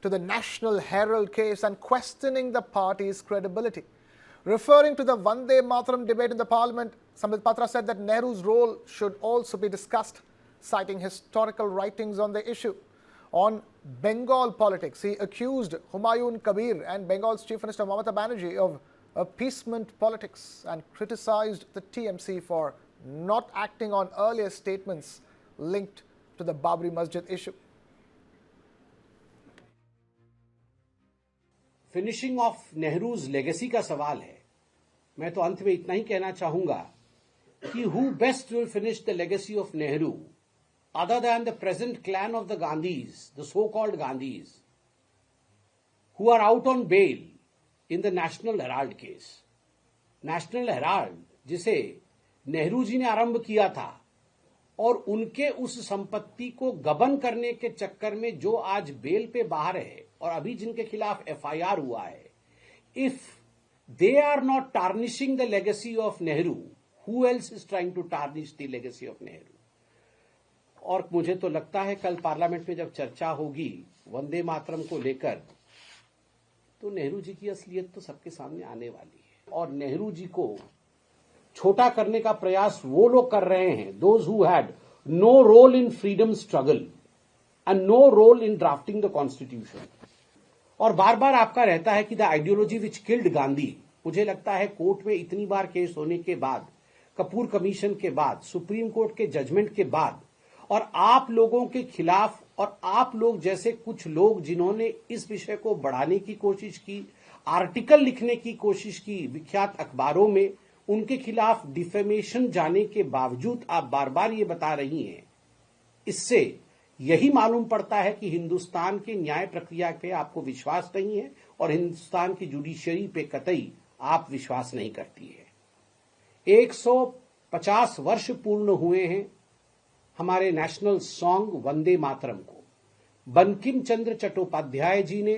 to the National Herald case and questioning the party's credibility. Referring to the Vande Mataram debate in the parliament, Sambit Patra said that Nehru's role should also be discussed, citing historical writings on the issue. On Bengal politics, he accused Humayun Kabir and Bengal's Chief Minister Mamata Banerjee of appeasement politics and criticized the TMC for not acting on earlier statements linked to the Babri Masjid issue. Finishing of Nehru's legacy का सवाल है. मैं तो अंत में इतना ही कहना चाहूंगा कि who best will finish the legacy of Nehru other than the present clan of the Gandhis, the so-called Gandhis, who are out on bail in the National Herald case. National Herald, जिसे नेहरू जी ने आरंभ किया था और उनके उस संपत्ति को गबन करने के चक्कर में जो आज बेल पे बाहर है और अभी जिनके खिलाफ FIR हुआ है, if they are not tarnishing the legacy of Nehru, who else is trying to tarnish the legacy of Nehru? और मुझे तो लगता है कल पार्लियामेंट में जब चर्चा होगी वंदे मातरम को लेकर, तो नेहरू जी की असलियत तो सबके सामने आने वाली है. और नेहरू जी को छोटा करने का प्रयास वो लोग कर रहे हैं, those who had no role in freedom struggle and no role in drafting the constitution. और बार बार आपका रहता है कि the ideology which killed Gandhi. मुझे लगता है कोर्ट में इतनी बार केस होने के बाद, कपूर कमीशन के बाद, सुप्रीम कोर्ट के जजमेंट के बाद, और आप लोगों के खिलाफ और आप लोग जैसे कुछ लोग जिन्होंने इस विषय को बढ़ाने की कोशिश की, आर्टिकल लिखने की कोशिश की विख्यात अखबारों में, उनके खिलाफ डिफेमेशन जाने के बावजूद आप बार बार ये बता रही हैं. इससे यही मालूम पड़ता है कि हिंदुस्तान के न्याय प्रक्रिया पे आपको विश्वास नहीं है और हिंदुस्तान की जुडिशरी पे कतई आप विश्वास नहीं करती है. 150 वर्ष पूर्ण हुए हैं हमारे नेशनल सॉन्ग वंदे मातरम को. बंकिम चंद्र चट्टोपाध्याय जी ने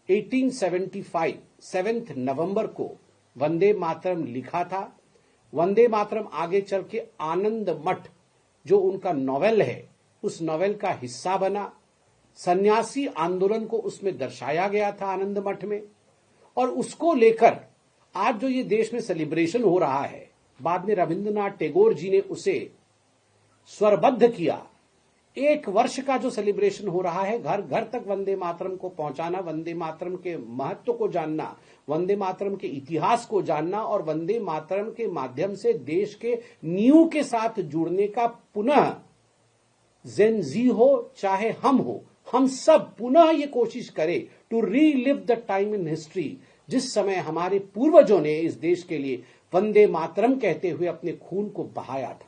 1875 7 नवंबर को वंदे मातरम लिखा था. वंदे मातरम आगे चल के आनंद मठ जो उनका नॉवेल है, उस नॉवेल का हिस्सा बना. सन्यासी आंदोलन को उसमें दर्शाया गया था आनंद मठ में, और उसको लेकर आज जो ये देश में सेलिब्रेशन हो रहा है, बाद में रविंद्रनाथ टैगोर जी ने उसे स्वरबद्ध किया. 1 वर्ष का जो सेलिब्रेशन हो रहा है, घर घर तक वंदे मातरम को पहुंचाना, वंदे मातरम के महत्व को जानना, वंदे मातरम के इतिहास को जानना और वंदे मातरम के माध्यम से देश के नींव के साथ जुड़ने का पुनः जेन जी हो चाहे हम सब पुनः ये कोशिश करें to relive the time in history जिस समय हमारे पूर्वजों ने इस देश के लिए वंदे मातरम कहते हुए अपने खून को बहाया था.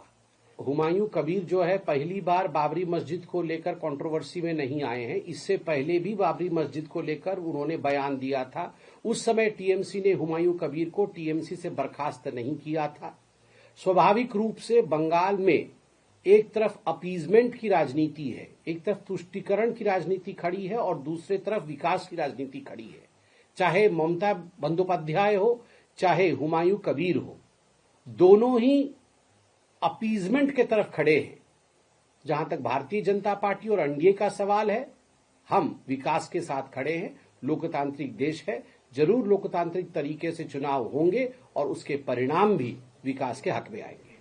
हुमायूं कबीर जो है पहली बार बाबरी मस्जिद को लेकर कंट्रोवर्सी में नहीं आए हैं. इससे पहले भी बाबरी मस्जिद को लेकर उन्होंने बयान दिया था. उस समय टीएमसी ने हुमायूं कबीर को टीएमसी से बर्खास्त नहीं किया था. स्वाभाविक रूप से बंगाल में एक तरफ अपीजमेंट की राजनीति है, एक तरफ तुष्टीकरण की राजनीति खड़ी है और दूसरे तरफ विकास की राजनीति खड़ी है. चाहे ममता बंदोपाध्याय हो, चाहे हुमायूं कबीर हो, दोनों ही अपीजमेंट के तरफ खड़े हैं. जहां तक भारतीय जनता पार्टी और एनडीए का सवाल है, हम विकास के साथ खड़े हैं. लोकतांत्रिक देश है, जरूर लोकतांत्रिक तरीके से चुनाव होंगे और उसके परिणाम भी विकास के हक में आएंगे.